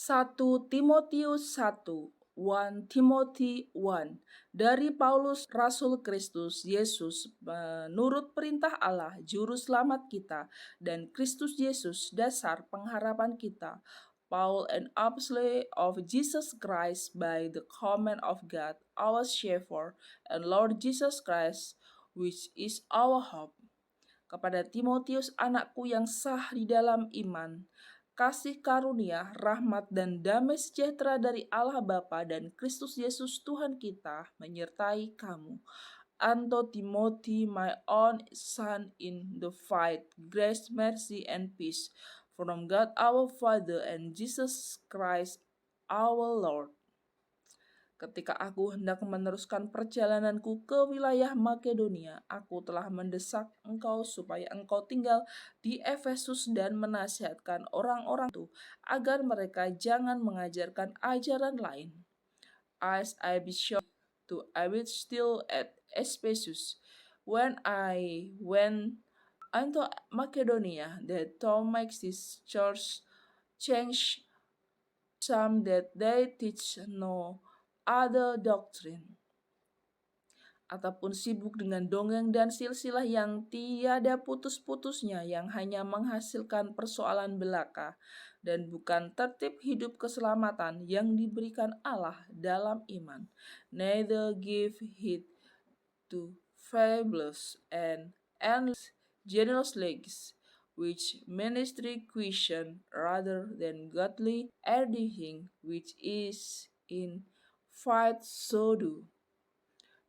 1 Timotius 1, 1 Timothy 1 dari Paulus Rasul Kristus Yesus menurut perintah Allah Juru Selamat kita dan Kristus Yesus dasar pengharapan kita. Paul, an apostle of Jesus Christ by the command of God, our Shepherd, and Lord Jesus Christ, which is our hope. Kepada Timotius anakku yang sah di dalam iman, kasih karunia, rahmat, dan damai sejahtera dari Allah Bapa dan Kristus Yesus Tuhan kita menyertai kamu. Unto Timothy, my own son in the faith, grace, mercy, and peace from God our Father and Jesus Christ our Lord. Ketika aku hendak meneruskan perjalananku ke wilayah Makedonia, aku telah mendesak engkau supaya engkau tinggal di Efesus dan menasihatkan orang-orang itu agar mereka jangan mengajarkan ajaran lain. As I be sure to I will still at Ephesus when I went into Macedonia, that to make this church change some that they teach no other doctrine, ataupun sibuk dengan dongeng dan silsilah yang tiada putus-putusnya, yang hanya menghasilkan persoalan belaka dan bukan tertib hidup keselamatan yang diberikan Allah dalam iman. Neither give heed to fables and endless genealogies, which ministry question rather than godly editing, which is in fight so do.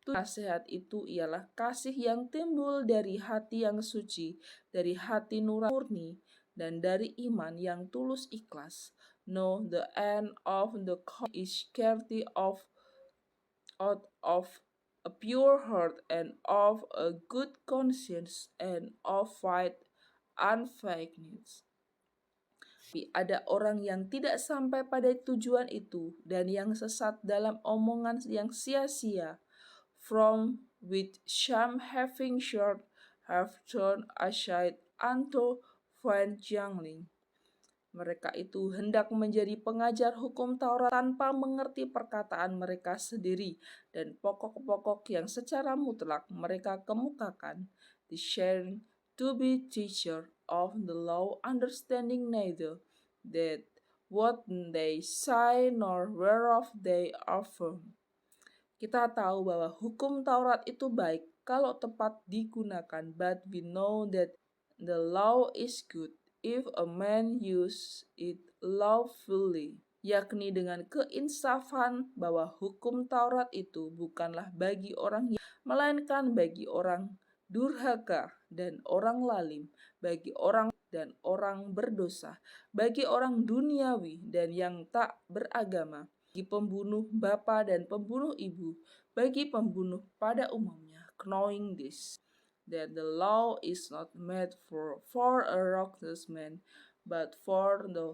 Nasihat itu ialah kasih yang timbul dari hati yang suci, dari hati nurani, dan dari iman yang tulus ikhlas. No, the end of the call is charity out of a pure heart and of a good conscience and of fight unfakeness. Tapi ada orang yang tidak sampai pada tujuan itu dan yang sesat dalam omongan yang sia-sia, from which some having short have turned aside unto vain jangling. Mereka itu hendak menjadi pengajar hukum Taurat tanpa mengerti perkataan mereka sendiri dan pokok-pokok yang secara mutlak mereka kemukakan. Desiring to be teacher of the law, understanding neither that what they say nor whereof they affirm. Kita tahu bahwa hukum Taurat itu baik kalau tepat digunakan, but we know that the law is good if a man use it lawfully, yakni dengan keinsafan bahwa hukum Taurat itu bukanlah bagi orang yang, melainkan bagi orang durhaka dan orang lalim, bagi orang dan orang berdosa, bagi orang duniawi dan yang tak beragama, bagi pembunuh bapa dan pembunuh ibu, bagi pembunuh pada umumnya. Knowing this, that the law is not made for a righteous man, but for the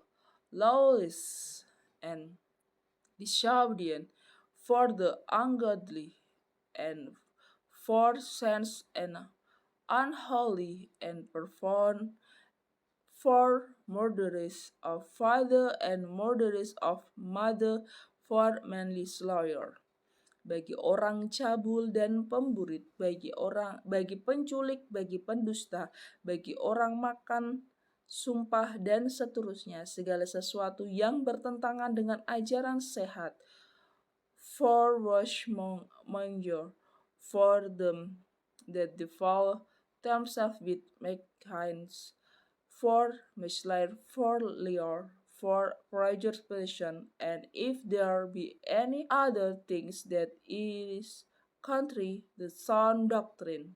lawless and disobedient, for the ungodly, and for saints and unholy, and profound, for murderers of father and murderers of mother, for manslaughter, bagi orang cabul dan pemburit, bagi penculik, bagi pendusta, bagi orang makan sumpah dan seterusnya, segala sesuatu yang bertentangan dengan ajaran sehat, for washmonger, for them that defile themselves with mankind, for manslaughter, for liar, for preservation, and if there be any other things that is contrary the sound doctrine,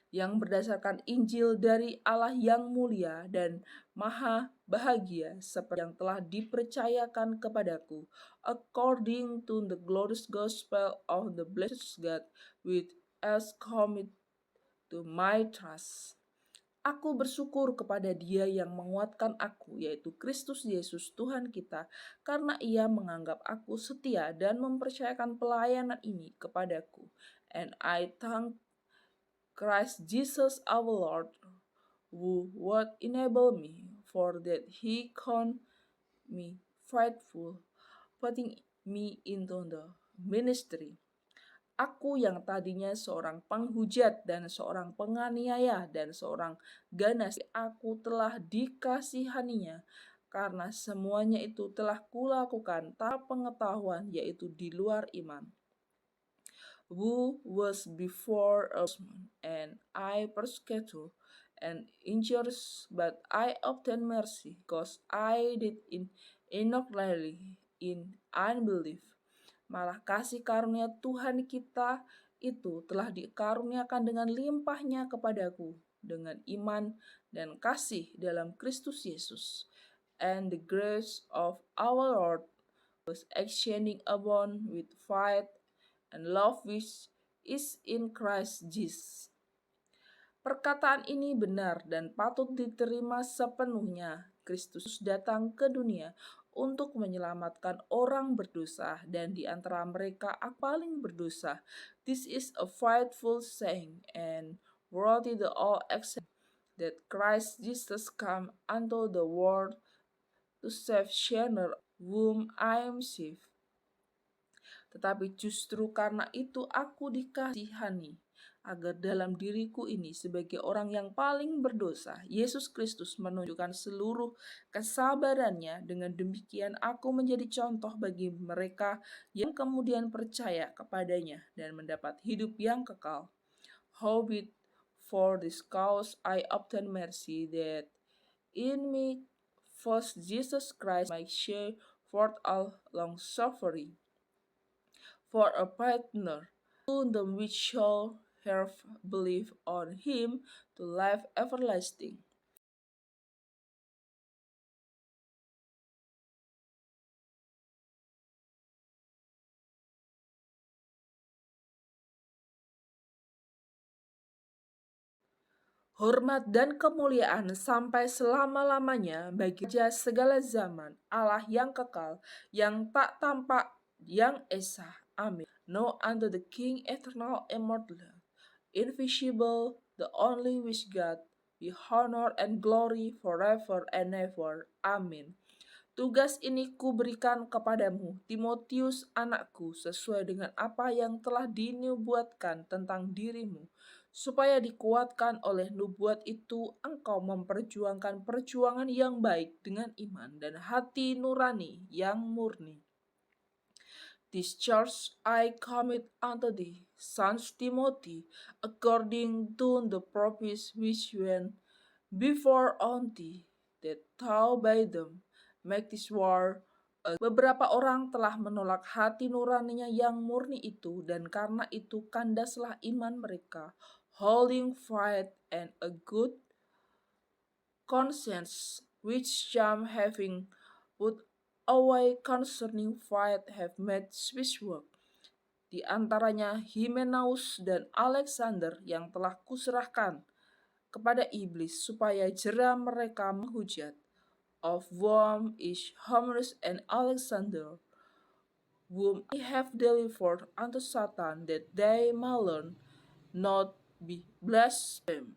yang berdasarkan Injil dari Allah yang mulia dan maha bahagia, seperti yang telah dipercayakan kepadaku, according to the glorious gospel of the blessed God, which has commit to my trust. Aku bersyukur kepada Dia yang menguatkan aku, yaitu Kristus Yesus Tuhan kita, karena Ia menganggap aku setia dan mempercayakan pelayanan ini kepadaku. And I thank Christ Jesus our Lord, who would enable me, for that He count me faithful, putting me into the ministry. Aku yang tadinya seorang penghujat dan seorang penganiaya dan seorang ganas, aku telah dikasihaninya karena semuanya itu telah kulakukan tanpa pengetahuan, yaitu di luar iman. Who was before a and I persecutor and injurious, but I obtained mercy, because I did inoculate in unbelief. Malah kasih karunia Tuhan kita itu telah dikaruniakan dengan limpahnya kepadaku dengan iman dan kasih dalam Kristus Yesus. And the grace of our Lord was exchanging abound with faith and love which is in Christ Jesus. Perkataan ini benar dan patut diterima sepenuhnya. Kristus datang ke dunia untuk menyelamatkan orang berdosa, dan di antara mereka aku paling berdosa. This is a faithful saying and worthy the all accept, that Christ Jesus come unto the world to save sinner, whom I am saved. Tetapi justru karena itu aku dikasihani, agar dalam diriku ini sebagai orang yang paling berdosa, Yesus Kristus menunjukkan seluruh kesabarannya. Dengan demikian aku menjadi contoh bagi mereka yang kemudian percaya kepadanya dan mendapat hidup yang kekal. Howbeit for this cause I obtain mercy, that in me first Jesus Christ might share forth all long suffering for a partner, to them which shall have believed on him to life everlasting. Hormat dan kemuliaan sampai selama-lamanya bagi Raja segala zaman, Allah yang kekal, yang tak tampak, yang esa. Amin. Now unto the King eternal, immortal, invisible, the only wise God, be honor and glory forever and ever. Amin. Tugas ini kuberikan kepadamu, Timotius anakku, sesuai dengan apa yang telah dinubuatkan tentang dirimu, supaya dikuatkan oleh nubuat itu engkau memperjuangkan perjuangan yang baik dengan iman dan hati nurani yang murni. This charge I commit unto thee, son Timothy, according to the promise which went before on thee, that thou by them make this war. Beberapa orang telah menolak hati nuraninya yang murni itu, dan karena itu kandaslah iman mereka, holding fight and a good conscience, which some having put away concerning fight have made swift work. Di antaranya Hymenaeus dan Alexander yang telah kuserahkan kepada iblis supaya jera mereka menghujat, of whom is Hymenaeus and Alexander, whom I have delivered unto Satan, that they may learn not be blasphemed.